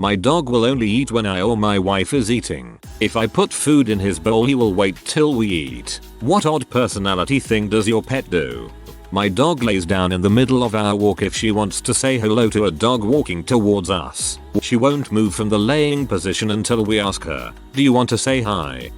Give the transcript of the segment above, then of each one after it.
My dog will only eat when I or my wife is eating. If I put food in his bowl he will wait till we eat. What odd personality thing does your pet do? My dog lays down in the middle of our walk if she wants to say hello to a dog walking towards us. She won't move from the laying position until we ask her, "Do you want to say hi?"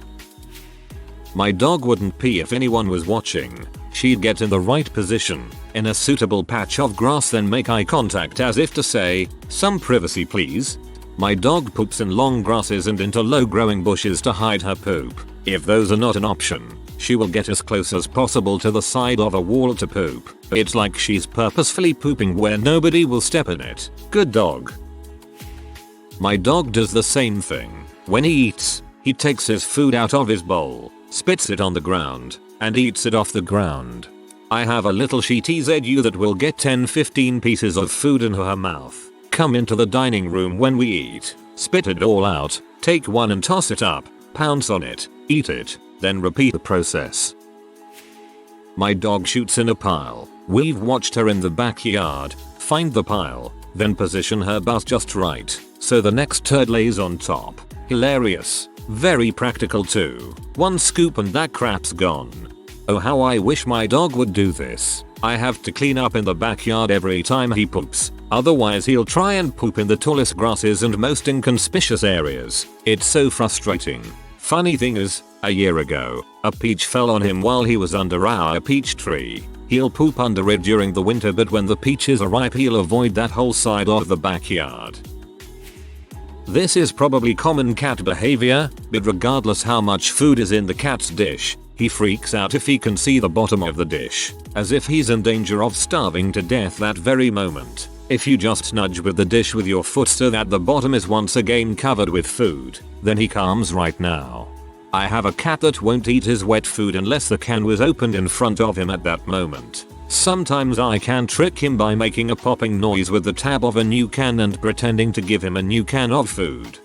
My dog wouldn't pee if anyone was watching. She'd get in the right position, in a suitable patch of grass, then make eye contact as if to say, "Some privacy please." My dog poops in long grasses and into low growing bushes to hide her poop. If those are not an option, she will get as close as possible to the side of a wall to poop. It's like she's purposefully pooping where nobody will step in it. Good dog. My dog does the same thing. When he eats, he takes his food out of his bowl, spits it on the ground, and eats it off the ground. I have a little Shih Tzu that will get 10-15 pieces of food into her mouth, come into the dining room when we eat, spit it all out, take one and toss it up, pounce on it, eat it, then repeat the process. My dog shoots in a pile. We've watched her in the backyard, find the pile, then position her butt just right, so the next turd lays on top. Hilarious. Very practical too. One scoop and that crap's gone. Oh, how I wish my dog would do this. I have to clean up in the backyard every time he poops, otherwise he'll try and poop in the tallest grasses and most inconspicuous areas. It's so frustrating. Funny thing is, a year ago, a peach fell on him while he was under our peach tree. He'll poop under it during the winter, but when the peaches are ripe he'll avoid that whole side of the backyard. This is probably common cat behavior, but regardless how much food is in the cat's dish, he freaks out if he can see the bottom of the dish, as if he's in danger of starving to death that very moment. If you just nudge with the dish with your foot so that the bottom is once again covered with food, then he calms right now. I have a cat that won't eat his wet food unless the can was opened in front of him at that moment. Sometimes I can trick him by making a popping noise with the tab of a new can and pretending to give him a new can of food.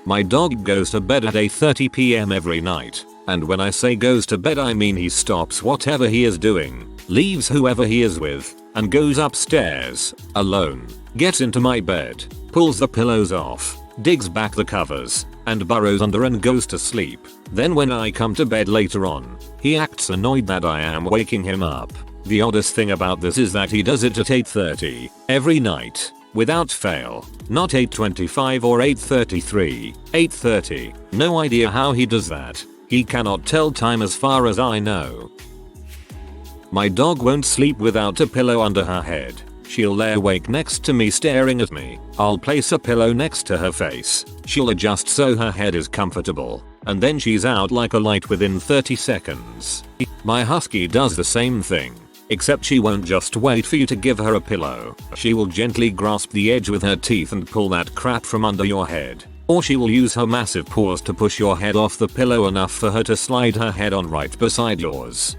My dog goes to bed at 8:30 p.m. every night, and when I say goes to bed I mean he stops whatever he is doing, leaves whoever he is with, and goes upstairs, alone, gets into my bed, pulls the pillows off, digs back the covers, and burrows under and goes to sleep. Then when I come to bed later on, he acts annoyed that I am waking him up. The oddest thing about this is that he does it at 8:30 every night, without fail. Not 8:25 or 8:33, 8:30. No idea how he does that. He cannot tell time as far as I know. My dog won't sleep without a pillow under her head. She'll lay awake next to me staring at me. I'll place a pillow next to her face. She'll adjust so her head is comfortable, and then she's out like a light within 30 seconds. My husky does the same thing, except she won't just wait for you to give her a pillow. She will gently grasp the edge with her teeth and pull that crap from under your head. Or she will use her massive paws to push your head off the pillow enough for her to slide her head on right beside yours.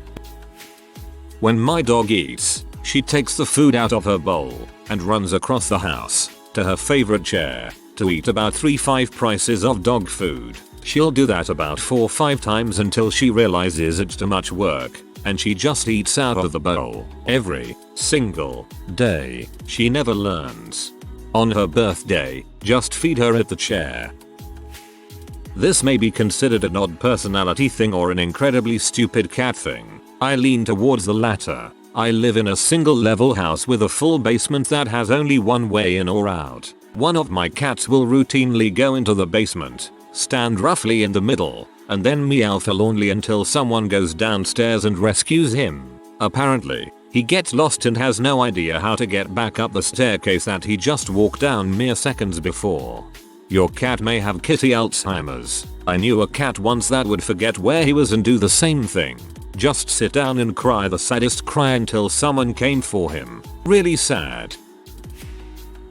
When my dog eats, she takes the food out of her bowl and runs across the house to her favorite chair to eat about 3-5 prices of dog food. She'll do that about 4-5 times until she realizes it's too much work and she just eats out of the bowl every single day. She never learns. On her birthday, just feed her at the chair. This may be considered an odd personality thing or an incredibly stupid cat thing. I lean towards the latter. I live in a single level house with a full basement that has only one way in or out. One of my cats will routinely go into the basement, stand roughly in the middle, and then meow forlornly until someone goes downstairs and rescues him. Apparently, he gets lost and has no idea how to get back up the staircase that he just walked down mere seconds before. Your cat may have kitty Alzheimer's. I knew a cat once that would forget where he was and do the same thing. Just sit down and cry the saddest cry until someone came for him. Really sad.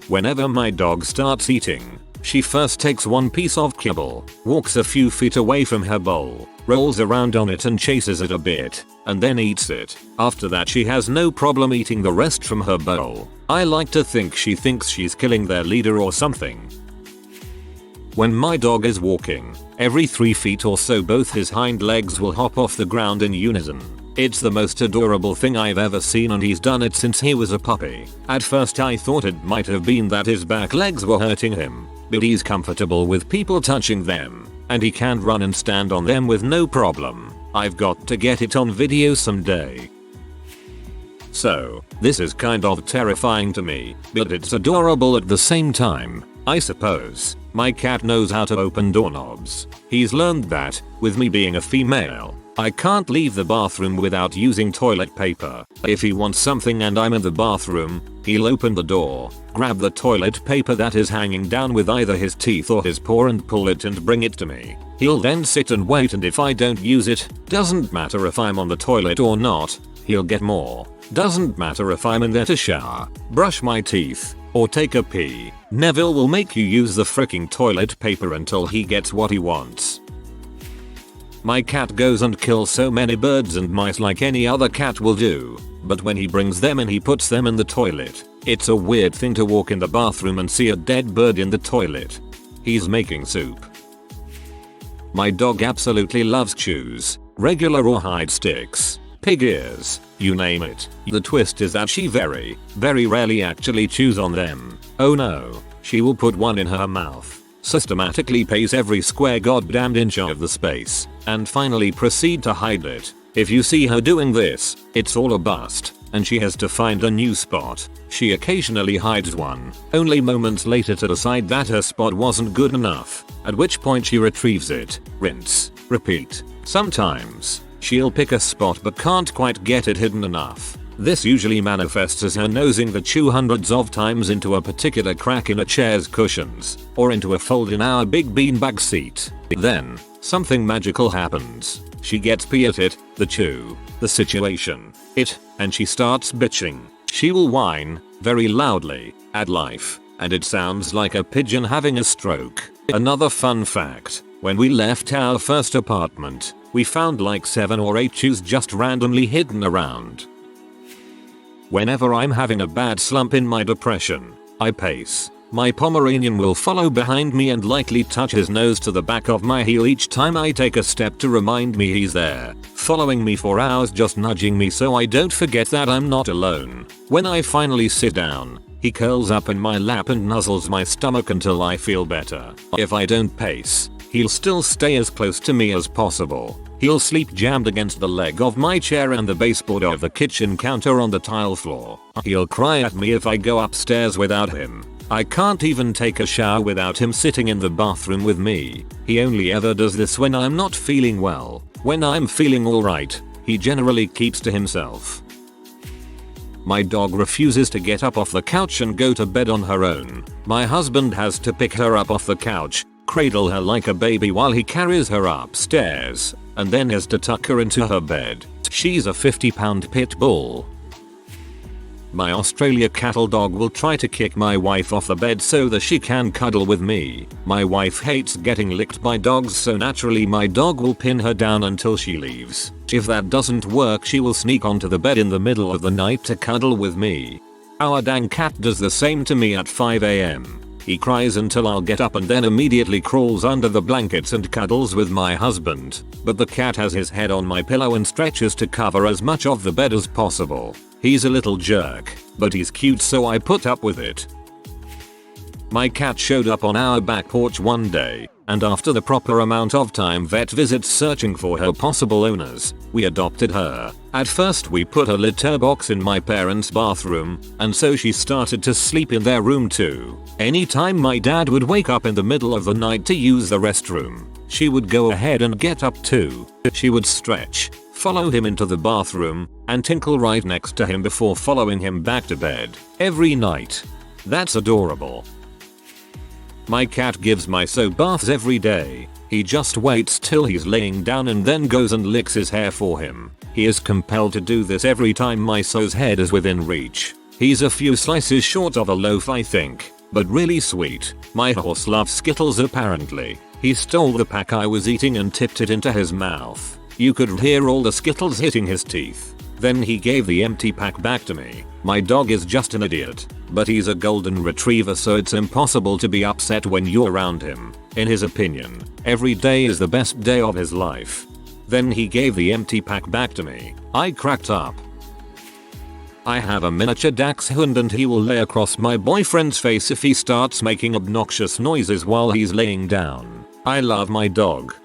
Whenever my dog starts eating, she first takes one piece of kibble, walks a few feet away from her bowl, rolls around on it and chases it a bit, and then eats it. After that she has no problem eating the rest from her bowl. I like to think she thinks she's killing their leader or something. When my dog is walking, every 3 feet or so both his hind legs will hop off the ground in unison. It's the most adorable thing I've ever seen, and he's done it since he was a puppy. At first I thought it might have been that his back legs were hurting him, but he's comfortable with people touching them, and he can run and stand on them with no problem. I've got to get it on video someday. So, this is kind of terrifying to me, but it's adorable at the same time, I suppose. My cat knows how to open doorknobs. He's learned that, with me being a female, I can't leave the bathroom without using toilet paper. If he wants something and I'm in the bathroom, he'll open the door, grab the toilet paper that is hanging down with either his teeth or his paw and pull it and bring it to me. He'll then sit and wait, and if I don't use it, doesn't matter if I'm on the toilet or not, he'll get more. Doesn't matter if I'm in there to shower, brush my teeth, or take a pee. Neville will make you use the freaking toilet paper until he gets what he wants. My cat goes and kills so many birds and mice like any other cat will do, but when he brings them in he puts them in the toilet. It's a weird thing to walk in the bathroom and see a dead bird in the toilet. He's making soup. My dog absolutely loves chews, regular or hide sticks, pig ears, you name it. The twist is that she very rarely actually chews on them. Oh no, she will put one in her mouth, systematically pays every square goddamned inch of the space, and finally proceed to hide it. If you see her doing this, it's all a bust, and she has to find a new spot. She occasionally hides one, only moments later to decide that her spot wasn't good enough, at which point she retrieves it, rinse, repeat. Sometimes, she'll pick a spot but can't quite get it hidden enough. This usually manifests as her nosing the chew hundreds of times into a particular crack in a chair's cushions, or into a fold in our big beanbag seat. Then, something magical happens. She gets pee at it, the chew, the situation, it, and she starts bitching. She will whine, very loudly, at life, and it sounds like a pigeon having a stroke. Another fun fact, when we left our first apartment, we found like 7 or 8 chews just randomly hidden around. Whenever I'm having a bad slump in my depression, I pace. My Pomeranian will follow behind me and lightly touch his nose to the back of my heel each time I take a step to remind me he's there, following me for hours, just nudging me so I don't forget that I'm not alone. When I finally sit down, he curls up in my lap and nuzzles my stomach until I feel better. If I don't pace, he'll still stay as close to me as possible. He'll sleep jammed against the leg of my chair and the baseboard of the kitchen counter on the tile floor. He'll cry at me if I go upstairs without him. I can't even take a shower without him sitting in the bathroom with me. He only ever does this when I'm not feeling well. When I'm feeling alright, he generally keeps to himself. My dog refuses to get up off the couch and go to bed on her own. My husband has to pick her up off the couch, cradle her like a baby while he carries her upstairs, and then has to tuck her into her bed. She's a 50-pound pit bull. My Australia cattle dog will try to kick my wife off the bed so that she can cuddle with me. My wife hates getting licked by dogs, so naturally my dog will pin her down until she leaves. If that doesn't work, she will sneak onto the bed in the middle of the night to cuddle with me. Our dang cat does the same to me at 5 AM. He cries until I'll get up and then immediately crawls under the blankets and cuddles with my husband, but the cat has his head on my pillow and stretches to cover as much of the bed as possible. He's a little jerk, but he's cute, so I put up with it. My cat showed up on our back porch one day, and after the proper amount of time vet visits searching for her possible owners, we adopted her. At first we put a litter box in my parents' bathroom, and so she started to sleep in their room too. Anytime my dad would wake up in the middle of the night to use the restroom, she would go ahead and get up too. She would stretch, follow him into the bathroom, and tinkle right next to him before following him back to bed every night. That's adorable. My cat gives my soap baths every day. He just waits till he's laying down and then goes and licks his hair for him. He is compelled to do this every time my so's head is within reach. He's a few slices short of a loaf, I think, but really sweet. My horse loves Skittles apparently. He stole the pack I was eating and tipped it into his mouth. You could hear all the Skittles hitting his teeth. Then he gave the empty pack back to me. My dog is just an idiot, but he's a golden retriever, so it's impossible to be upset when you're around him. In his opinion, every day is the best day of his life. Then he gave the empty pack back to me. I cracked up. I have a miniature dachshund and he will lay across my boyfriend's face if he starts making obnoxious noises while he's laying down. I love my dog.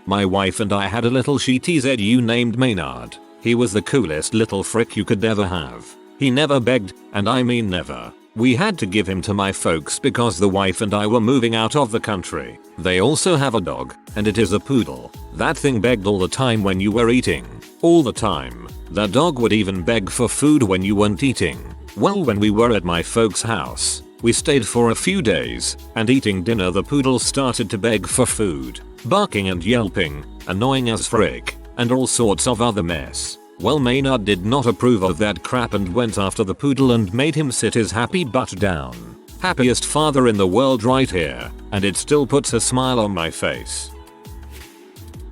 My wife and I had a little Shih Tzu named Maynard. He was the coolest little frick you could ever have. He never begged, and I mean never. We had to give him to my folks because the wife and I were moving out of the country. They also have a dog, and it is a poodle. That thing begged all the time when you were eating. All the time. The dog would even beg for food when you weren't eating. Well, when we were at my folks' house, we stayed for a few days, and eating dinner the poodle started to beg for food, barking and yelping, annoying as frick, and all sorts of other mess. Well, Maynard did not approve of that crap and went after the poodle and made him sit his happy butt down. Happiest father in the world right here, and it still puts a smile on my face.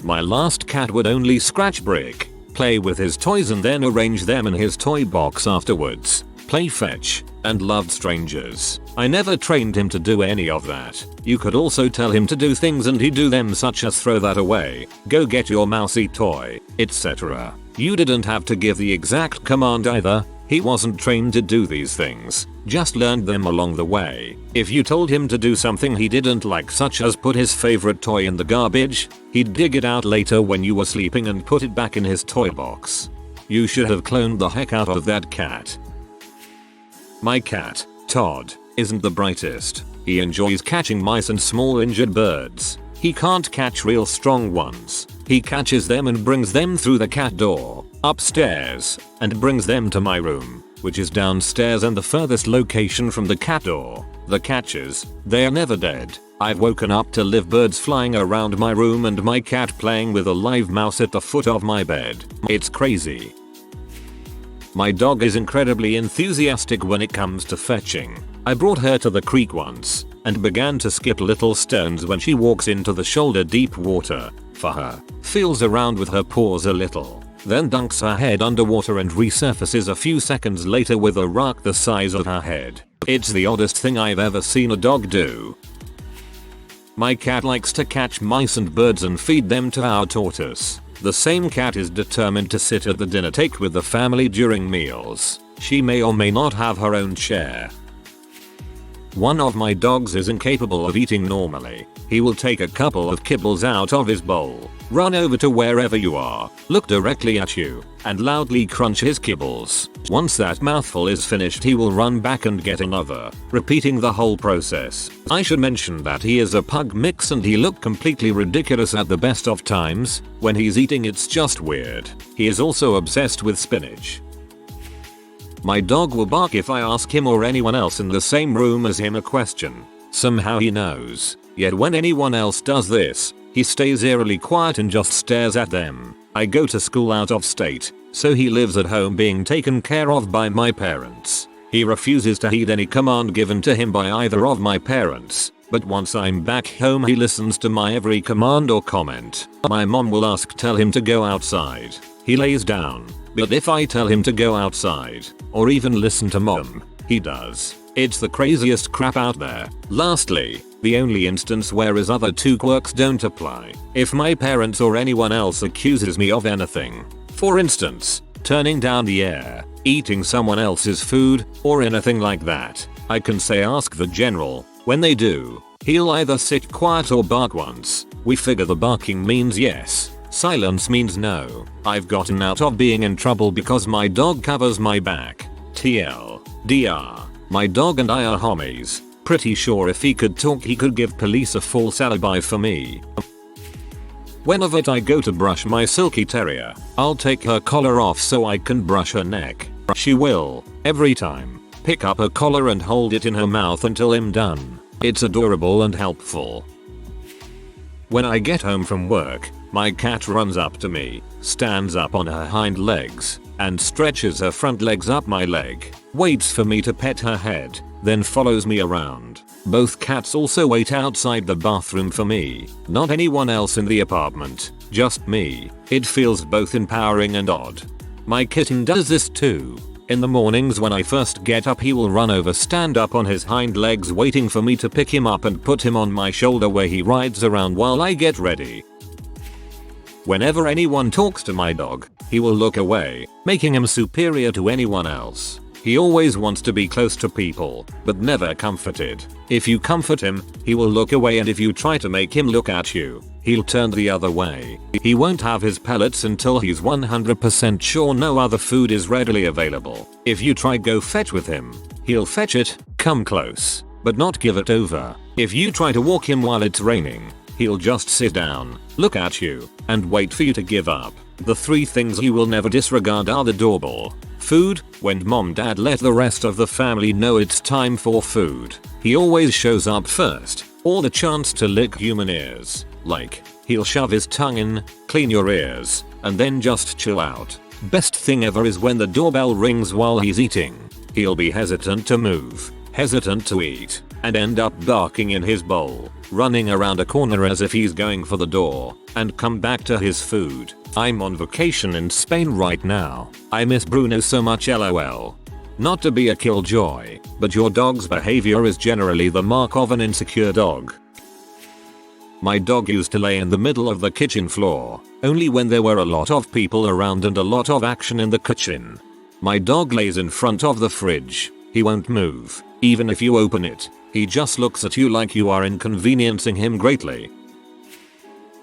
My last cat would only scratch Brick, play with his toys and then arrange them in his toy box afterwards, play fetch, and loved strangers. I never trained him to do any of that. You could also tell him to do things and he'd do them, such as throw that away, go get your mousy toy, etc. You didn't have to give the exact command either. He wasn't trained to do these things, just learned them along the way. If you told him to do something he didn't like, such as put his favorite toy in the garbage, he'd dig it out later when you were sleeping and put it back in his toy box. You should have cloned the heck out of that cat. My cat, Todd, isn't the brightest. He enjoys catching mice and small injured birds. He can't catch real strong ones. He catches them and brings them through the cat door, upstairs, and brings them to my room, which is downstairs and the furthest location from the cat door. The catches, they are never dead. I've woken up to live birds flying around my room and my cat playing with a live mouse at the foot of my bed. It's crazy. My dog is incredibly enthusiastic when it comes to fetching. I brought her to the creek once and began to skip little stones when she walks into the shoulder deep water for her, feels around with her paws a little, then dunks her head underwater and resurfaces a few seconds later with a rock the size of her head. It's the oddest thing I've ever seen a dog do. My cat likes to catch mice and birds and feed them to our tortoise. The same cat is determined to sit at the dinner table with the family during meals. She may or may not have her own chair. One of my dogs is incapable of eating normally. He will take a couple of kibbles out of his bowl, run over to wherever you are, look directly at you, and loudly crunch his kibbles. Once that mouthful is finished, he will run back and get another, repeating the whole process. I should mention that he is a pug mix and he looked completely ridiculous at the best of times. When he's eating, it's just weird. He is also obsessed with spinach. My dog will bark if I ask him or anyone else in the same room as him a question. Somehow he knows. Yet when anyone else does this, he stays eerily quiet and just stares at them. I go to school out of state, so he lives at home being taken care of by my parents. He refuses to heed any command given to him by either of my parents, but once I'm back home he listens to my every command or comment. My mom will tell him to go outside. He lays down. But if I tell him to go outside, or even listen to mom, he does. It's the craziest crap out there. Lastly, the only instance where his other two quirks don't apply. If my parents or anyone else accuses me of anything, for instance, turning down the air, eating someone else's food, or anything like that, I can say ask the general. When they do, he'll either sit quiet or bark once. We figure the barking means yes. Silence means no. I've gotten out of being in trouble because my dog covers my back. TLDR. My dog and I are homies. Pretty sure if he could talk he could give police a false alibi for me. Whenever I go to brush my silky terrier, I'll take her collar off so I can brush her neck. She will, every time, pick up her collar and hold it in her mouth until I'm done. It's adorable and helpful. When I get home from work, my cat runs up to me, stands up on her hind legs, and stretches her front legs up my leg, waits for me to pet her head, then follows me around. Both cats also wait outside the bathroom for me, not anyone else in the apartment, just me. It feels both empowering and odd. My kitten does this too. In the mornings when I first get up he will run over, stand up on his hind legs waiting for me to pick him up and put him on my shoulder where he rides around while I get ready. Whenever anyone talks to my dog, he will look away, making him superior to anyone else. He always wants to be close to people, but never comforted. If you comfort him, he will look away, and if you try to make him look at you, he'll turn the other way. He won't have his pellets until he's 100% sure no other food is readily available. If you try go fetch with him, he'll fetch it, come close, but not give it over. If you try to walk him while it's raining, he'll just sit down, look at you, and wait for you to give up. The 3 things you will never disregard are the doorbell, food, when mom dad let the rest of the family know it's time for food, he always shows up first, or the chance to lick human ears, like, he'll shove his tongue in, clean your ears, and then just chill out. Best thing ever is when the doorbell rings while he's eating. He'll be hesitant to move, hesitant to eat, and end up barking in his bowl, running around a corner as if he's going for the door, and come back to his food. I'm on vacation in Spain right now. I miss Bruno so much, lol. Not to be a killjoy, but your dog's behavior is generally the mark of an insecure dog. My dog used to lay in the middle of the kitchen floor, only when there were a lot of people around and a lot of action in the kitchen. My dog lays in front of the fridge. He won't move, even if you open it. He just looks at you like you are inconveniencing him greatly.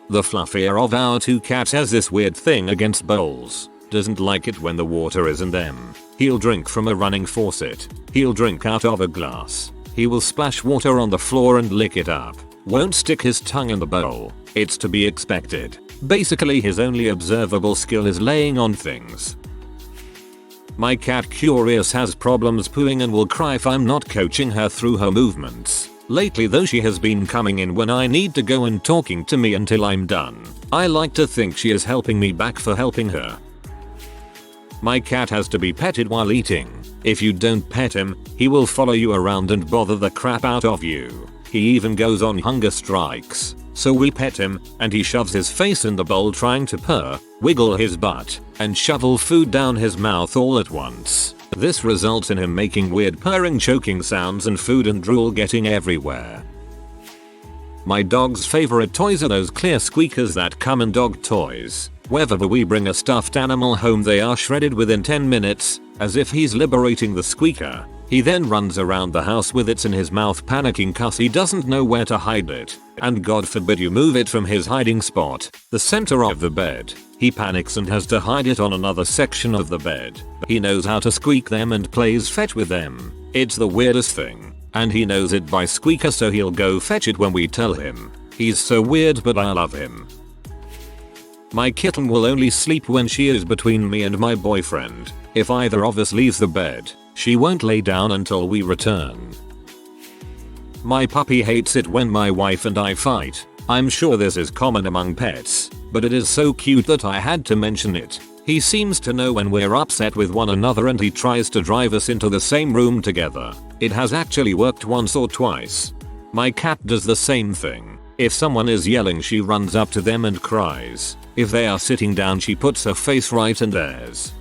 The fluffier of our 2 cats has this weird thing against bowls. Doesn't like it when the water is in them. He'll drink from a running faucet. He'll drink out of a glass. He will splash water on the floor and lick it up. Won't stick his tongue in the bowl. It's to be expected. Basically his only observable skill is laying on things. My cat Curious has problems pooing and will cry if I'm not coaching her through her movements. Lately though she has been coming in when I need to go and talking to me until I'm done. I like to think she is helping me back for helping her. My cat has to be petted while eating. If you don't pet him, he will follow you around and bother the crap out of you. He even goes on hunger strikes. So we pet him, and he shoves his face in the bowl trying to purr, wiggle his butt, and shovel food down his mouth all at once. This results in him making weird purring choking sounds and food and drool getting everywhere. My dog's favorite toys are those clear squeakers that come in dog toys. Whenever we bring a stuffed animal home they are shredded within 10 minutes, as if he's liberating the squeaker. He then runs around the house with it in his mouth panicking cause he doesn't know where to hide it. And God forbid you move it from his hiding spot, the center of the bed. He panics and has to hide it on another section of the bed. He knows how to squeak them and plays fetch with them. It's the weirdest thing. And he knows it by squeaker so he'll go fetch it when we tell him. He's so weird but I love him. My kitten will only sleep when she is between me and my boyfriend. If either of us leaves the bed, she won't lay down until we return. My puppy hates it when my wife and I fight. I'm sure this is common among pets, but it is so cute that I had to mention it. He seems to know when we're upset with one another and he tries to drive us into the same room together. It has actually worked once or twice. My cat does the same thing. If someone is yelling she runs up to them and cries. If they are sitting down she puts her face right in theirs.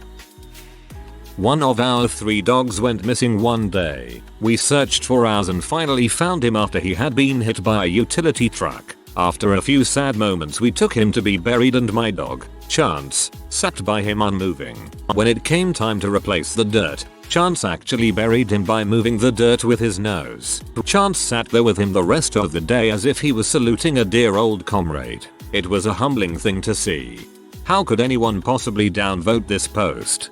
One of our 3 dogs went missing one day. We searched for hours and finally found him after he had been hit by a utility truck. After a few sad moments we took him to be buried and my dog, Chance, sat by him unmoving. When it came time to replace the dirt, Chance actually buried him by moving the dirt with his nose. Chance sat there with him the rest of the day as if he was saluting a dear old comrade. It was a humbling thing to see. How could anyone possibly downvote this post?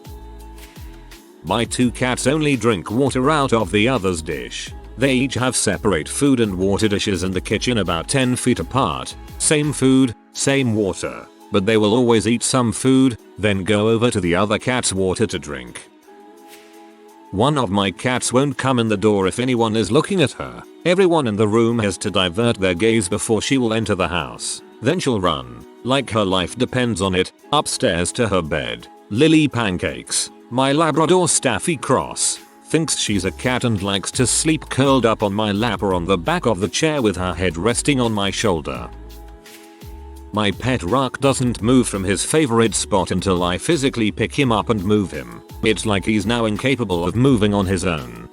My 2 cats only drink water out of the other's dish. They each have separate food and water dishes in the kitchen about 10 feet apart. Same food, same water. But they will always eat some food, then go over to the other cat's water to drink. One of my cats won't come in the door if anyone is looking at her. Everyone in the room has to divert their gaze before she will enter the house. Then she'll run, like her life depends on it, upstairs to her bed. Lily Pancakes, my Labrador Staffy Cross, thinks she's a cat and likes to sleep curled up on my lap or on the back of the chair with her head resting on my shoulder. My pet Rock doesn't move from his favorite spot until I physically pick him up and move him. It's like he's now incapable of moving on his own.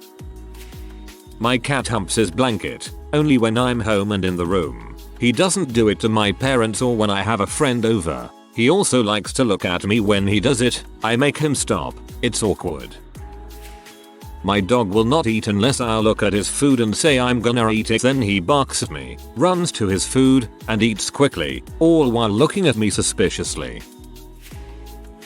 My cat humps his blanket, only when I'm home and in the room. He doesn't do it to my parents or when I have a friend over. He also likes to look at me when he does it. I make him stop. It's awkward. My dog will not eat unless I look at his food and say I'm gonna eat it, then he barks at me, runs to his food, and eats quickly, all while looking at me suspiciously.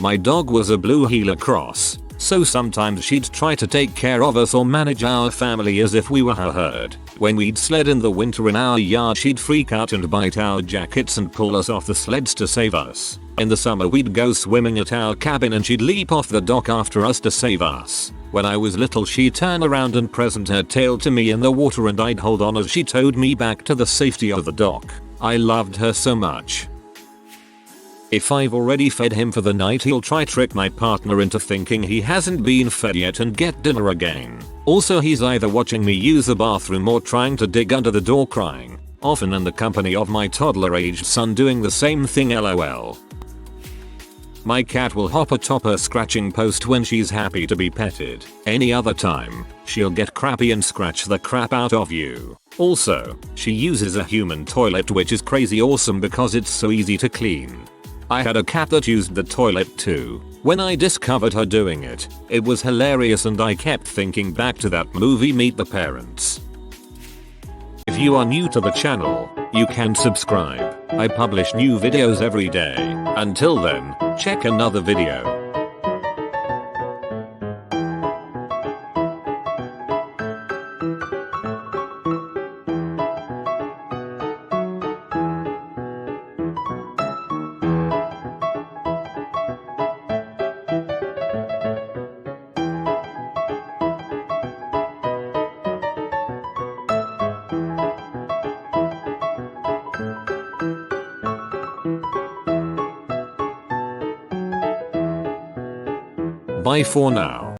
My dog was a blue heeler cross, so sometimes she'd try to take care of us or manage our family as if we were her herd. When we'd sled in the winter in our yard, she'd freak out and bite our jackets and pull us off the sleds to save us. In the summer we'd go swimming at our cabin and she'd leap off the dock after us to save us. When I was little she'd turn around and present her tail to me in the water and I'd hold on as she towed me back to the safety of the dock. I loved her so much. If I've already fed him for the night, he'll try trick my partner into thinking he hasn't been fed yet and get dinner again. Also, he's either watching me use the bathroom or trying to dig under the door crying, often in the company of my toddler-aged son doing the same thing, lol. My cat will hop atop her scratching post when she's happy to be petted. Any other time, she'll get crappy and scratch the crap out of you. Also, she uses a human toilet, which is crazy awesome because it's so easy to clean. I had a cat that used the toilet too. When I discovered her doing it, it was hilarious and I kept thinking back to that movie Meet the Parents. If you are new to the channel, you can subscribe. I publish new videos every day. Until then, check another video. Bye for now.